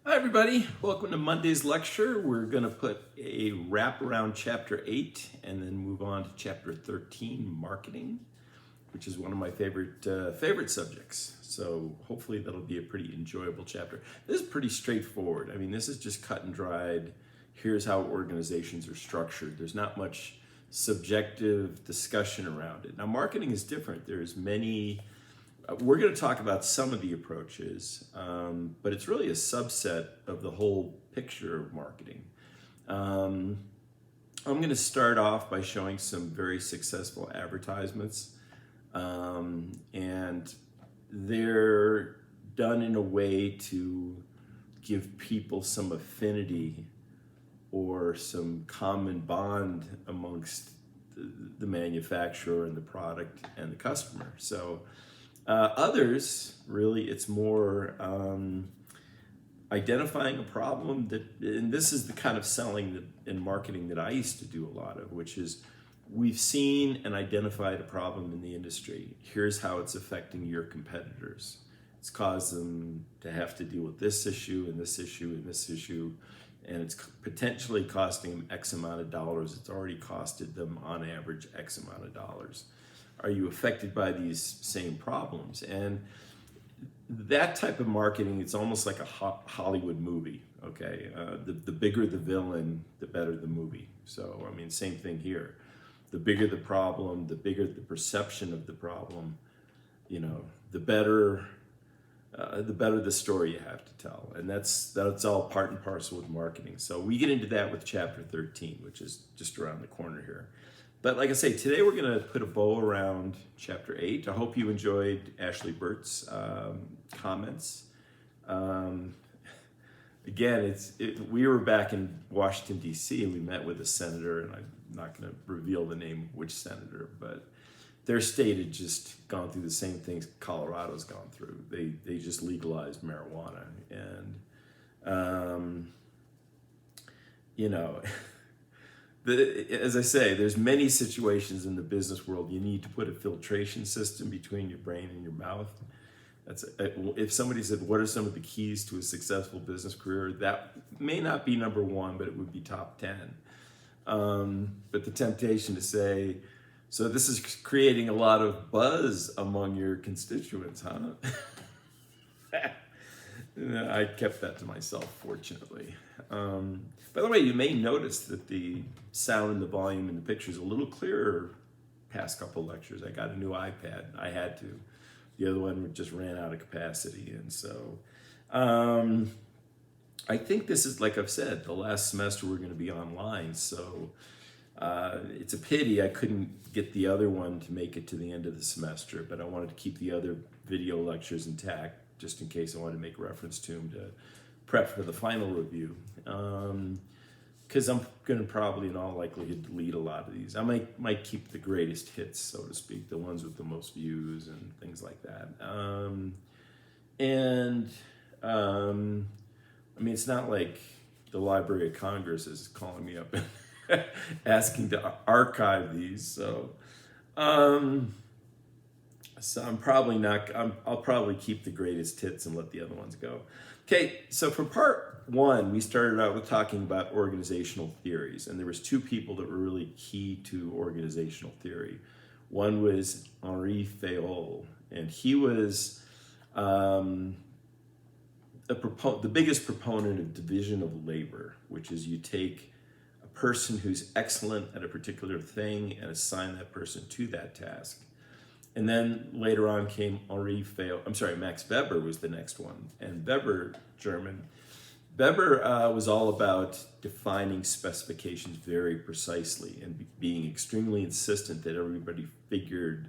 Hi everybody, welcome to Monday's lecture. We're going to put a wrap around chapter 8 and then move on to chapter 13, marketing, which is one of my favorite subjects. So hopefully that'll be a pretty enjoyable chapter. This is pretty straightforward. I mean, this is just cut and dried. Here's how organizations are structured. There's not much subjective discussion around it. Now, marketing is different. There's many. We're going to talk about some of the approaches, but it's really a subset of the whole picture of marketing. I'm going to start off by showing some very successful advertisements, and they're done in a way to give people some affinity or some common bond amongst the manufacturer and the product and the customer. So others, really, it's more identifying a problem and this is the kind of selling and marketing that I used to do a lot of, which is we've seen and identified a problem in the industry. Here's how it's affecting your competitors. It's caused them to have to deal with this issue and this issue and this issue, and it's potentially costing them X amount of dollars. It's already costed them on average X amount of dollars. Are you affected by these same problems? And that type of marketing, it's almost like a Hollywood movie, okay? The bigger the villain, the better the movie. So, I mean, same thing here. The bigger the problem, the bigger the perception of the problem, the better the story you have to tell. And that's all part and parcel with marketing. So we get into that with chapter 13, which is just around the corner here. But like I say, today we're going to put a bow around chapter 8. I hope you enjoyed Ashley Burt's comments. Again, we were back in Washington, D.C., and we met with a senator, and I'm not going to reveal the name of which senator, but their state had just gone through the same things Colorado's gone through. They just legalized marijuana. And, as I say, there's many situations in the business world you need to put a filtration system between your brain and your mouth. If somebody said, what are some of the keys to a successful business career? That may not be number one, but it would be top 10. But the temptation to say, so this is creating a lot of buzz among your constituents, huh? I kept that to myself, fortunately. By the way, you may notice that the sound and the volume in the picture is a little clearer past couple lectures. I got a new iPad. I had to. The other one just ran out of capacity. And so I think this is, like I've said, the last semester we're going to be online. So it's a pity I couldn't get the other one to make it to the end of the semester, but I wanted to keep the other video lectures intact just in case I wanted to make reference to them to prep for the final review. Because I'm going to probably, in all likelihood, delete a lot of these. I might keep the greatest hits, so to speak, the ones with the most views and things like that. I mean, it's not like the Library of Congress is calling me up and asking to archive these. So I'm probably not. I'll probably keep the greatest hits and let the other ones go. Okay, so for part 1, we started out with talking about organizational theories, and there was 2 people that were really key to organizational theory. One was Henri Fayol, and he was the biggest proponent of division of labor, which is you take a person who's excellent at a particular thing and assign that person to that task. And then later on came Max Weber was the next one. And Weber, German, was all about defining specifications very precisely and being extremely insistent that everybody figured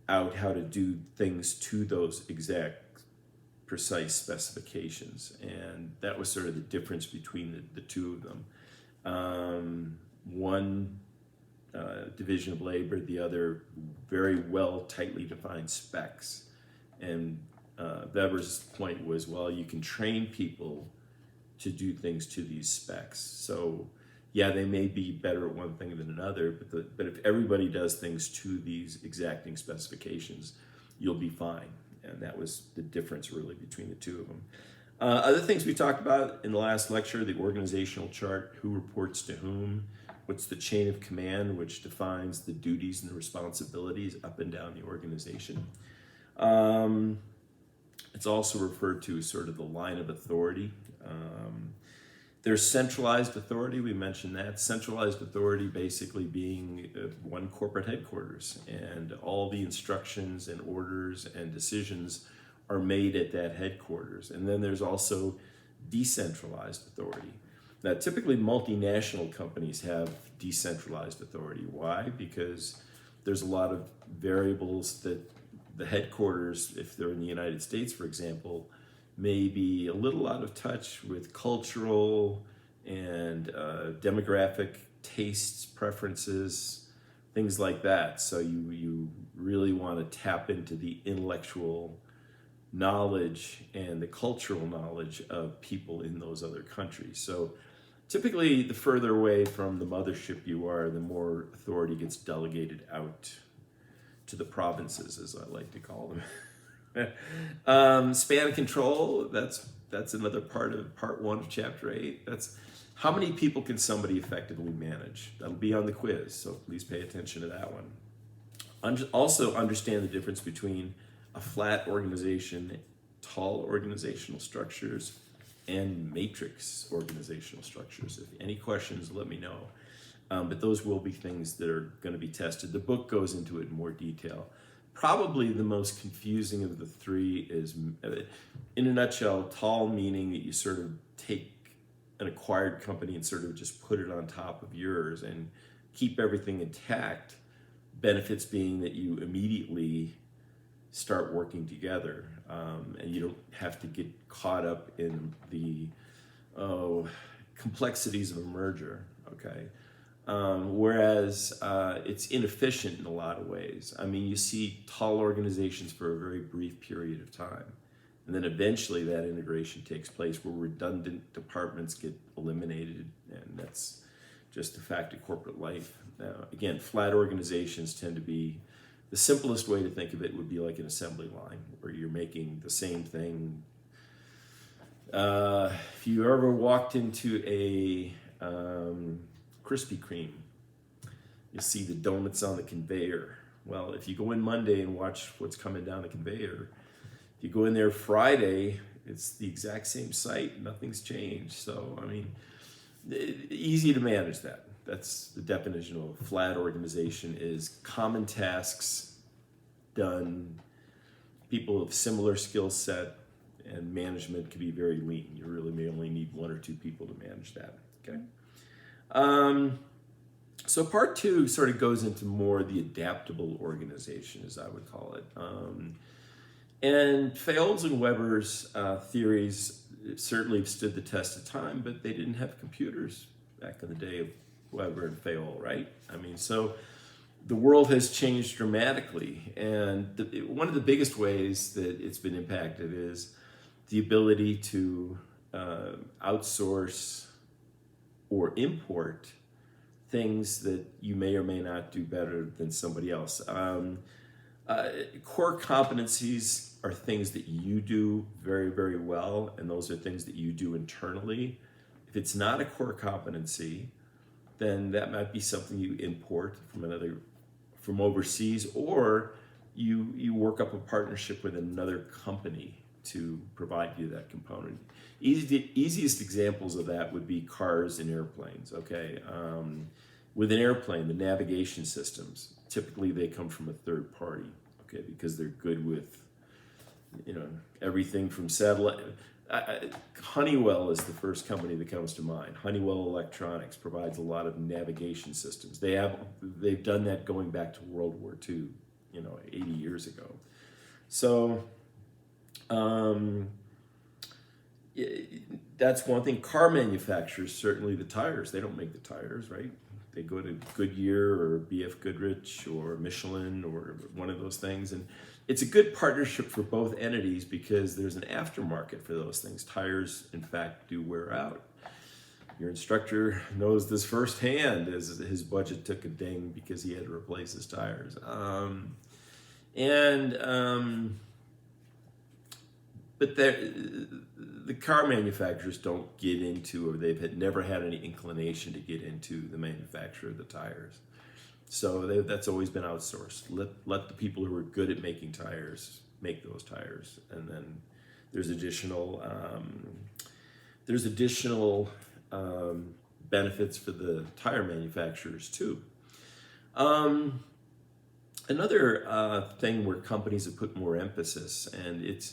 out how to do things to those exact precise specifications. And that was sort of the difference between the two of them. One division of labor, the other very well tightly defined specs. And Weber's point was, well, you can train people to do things to these specs. So yeah, they may be better at one thing than another, but if everybody does things to these exacting specifications, you'll be fine. And that was the difference really between the two of them. Other things we talked about in the last lecture, the organizational chart, who reports to whom, what's the chain of command, which defines the duties and the responsibilities up and down the organization. It's also referred to as sort of the line of authority. There's centralized authority, we mentioned that. Centralized authority basically being one corporate headquarters, and all the instructions and orders and decisions are made at that headquarters. And then there's also decentralized authority. Now, typically multinational companies have decentralized authority. Why? Because there's a lot of variables that the headquarters, if they're in the United States, for example, may be a little out of touch with cultural and demographic tastes, preferences, things like that. So you really want to tap into the intellectual knowledge and the cultural knowledge of people in those other countries. So typically, the further away from the mothership you are, the more authority gets delegated out to the provinces, as I like to call them. Span of control, that's another part of part 1 of chapter 8. That's how many people can somebody effectively manage. That'll be on the quiz, so please pay attention to that one. Also understand the difference between a flat organization, tall organizational structures, and matrix organizational structures. If any questions, let me know. But those will be things that are going to be tested. The book goes into it in more detail. Probably the most confusing of the three is, in a nutshell, tall meaning that you sort of take an acquired company and sort of just put it on top of yours and keep everything intact. Benefits being that you immediately start working together, and you don't have to get caught up in the complexities of a merger, okay? Whereas it's inefficient in a lot of ways. I mean, you see tall organizations for a very brief period of time, and then eventually that integration takes place where redundant departments get eliminated, and that's just the fact of corporate life. Now, again, flat organizations tend to be, the simplest way to think of it would be like an assembly line where you're making the same thing. If you ever walked into a Krispy Kreme, you see the donuts on the conveyor. Well, if you go in Monday and watch what's coming down the conveyor, if you go in there Friday, it's the exact same site, nothing's changed. So, I mean, easy to manage that. That's the definition of a flat organization, is common tasks done, people of similar skill set, and management can be very lean. You really may only need 1 or 2 people to manage that, okay? So part 2 sort of goes into more the adaptable organization, as I would call it. And Fayol's and Weber's theories certainly stood the test of time, but they didn't have computers back in the day of Weber and Fayol, right? I mean, so the world has changed dramatically, and one of the biggest ways that it's been impacted is the ability to outsource or import things that you may or may not do better than somebody else. Core competencies are things that you do very, very well, and those are things that you do internally. If it's not a core competency, then that might be something you import from overseas, or you work up a partnership with another company to provide you that component. Easiest examples of that would be cars and airplanes, okay? With an airplane, the navigation systems, typically they come from a third party, okay, because they're good with, everything from satellite. Honeywell is the first company that comes to mind. Honeywell Electronics provides a lot of navigation systems. They've done that going back to World War II, 80 years ago. So that's one thing. Car manufacturers, certainly the tires, they don't make the tires, right? They go to Goodyear or BF Goodrich or Michelin or one of those things. And it's a good partnership for both entities because there's an aftermarket for those things. Tires, in fact, do wear out. Your instructor knows this firsthand, as his budget took a ding because he had to replace his tires. but the car manufacturers don't get into, or never had any inclination to get into the manufacture of the tires. So that's always been outsourced. Let the people who are good at making tires make those tires, and then there's additional benefits for the tire manufacturers too. Another thing where companies have put more emphasis, and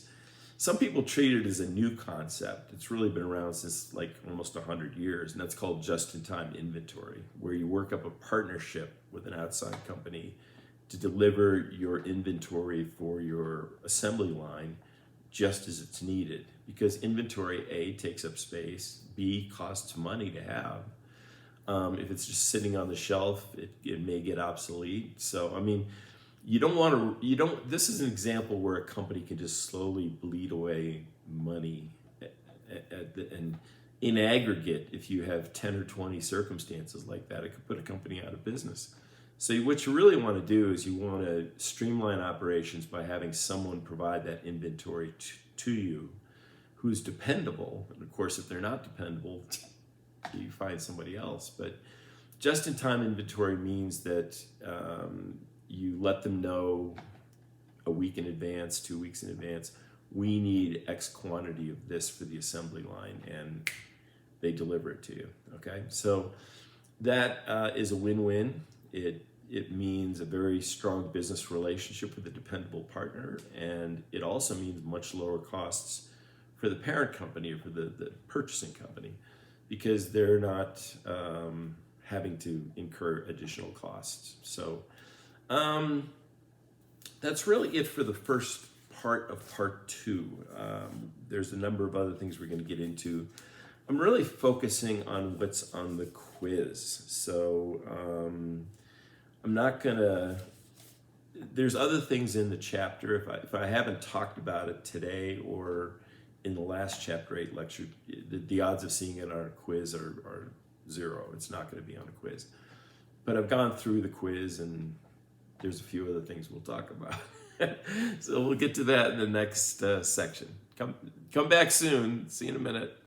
some people treat it as a new concept. It's really been around since like almost 100 years, and that's called just-in-time inventory, where you work up a partnership with an outside company to deliver your inventory for your assembly line just as it's needed. Because inventory, A, takes up space, B, costs money to have. If it's just sitting on the shelf, it may get obsolete. So, I mean, this is an example where a company can just slowly bleed away money and in aggregate, if you have 10 or 20 circumstances like that, it could put a company out of business. So what you really want to do is you want to streamline operations by having someone provide that inventory to you who's dependable. And of course, if they're not dependable, you find somebody else. But just-in-time inventory means that you let them know a week in advance, 2 weeks in advance, we need X quantity of this for the assembly line, and they deliver it to you, okay? So that is a win-win. It means a very strong business relationship with a dependable partner, and it also means much lower costs for the parent company or for the purchasing company, because they're not having to incur additional costs. So that's really it for the first part of part 2. There's a number of other things we're going to get into. I'm really focusing on what's on the quiz. So I'm not going to, there's other things in the chapter. If I haven't talked about it today or in the last chapter 8 lecture, the odds of seeing it on a quiz are 0. It's not going to be on a quiz. But I've gone through the quiz, and there's a few other things we'll talk about. So we'll get to that in the next section. Come back soon. See you in a minute.